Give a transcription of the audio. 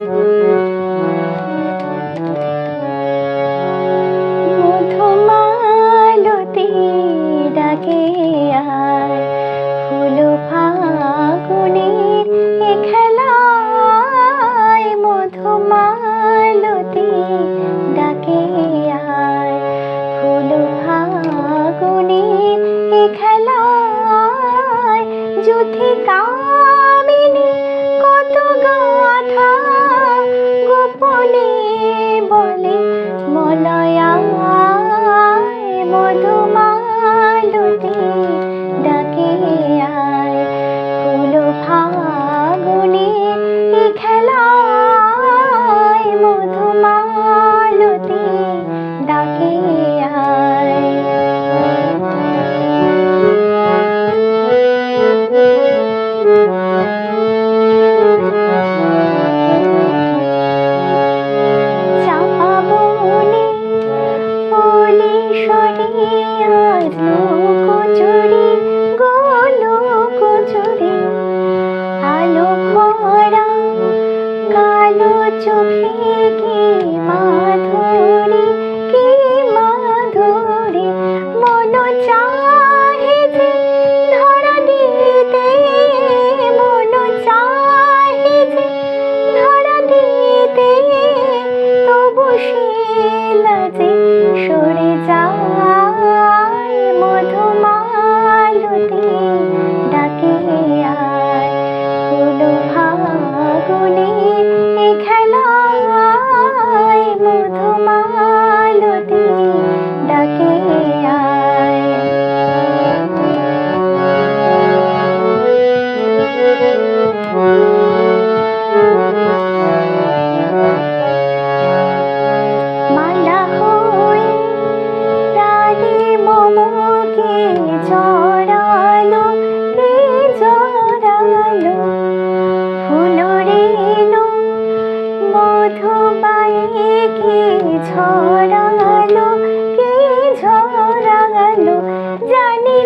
মধুমালতী ডাকে আয়, ফুল ফাগুনের এ খেলায়। মধুমালতী ডাকে আয়, ফুল ফাগুনের এ খেলায়। যুথি কামিনী কত গাথা গোপনে বলে মলয়া। মধুমালতী ডাকে আয়, ফুল ফাগুনের এ খেলায়। মধুমালতী ডাকে আয়। চাপা বনে ওলি সরে আলো কচুরি, গোলো কচুরি। আলো ভরা কালো চোখে কি মাধুরী, কি মাধুরী। মন চাহে যে ধরা দিতে, মন চাহে যে ধরা দিতে। তবু সে লাজে সরে যায়। মধুমালতী ডাকে আয়, ফুল ফাগুনের এ খেলায়। মধুমালতী ডাকে আয়। মালা হয়ে প্রাণে মমকে জড়ালো, কে জড়ালো। ফুল রেণু মধুবায়ে কে ঝরালো, কে ঝরালো। জানি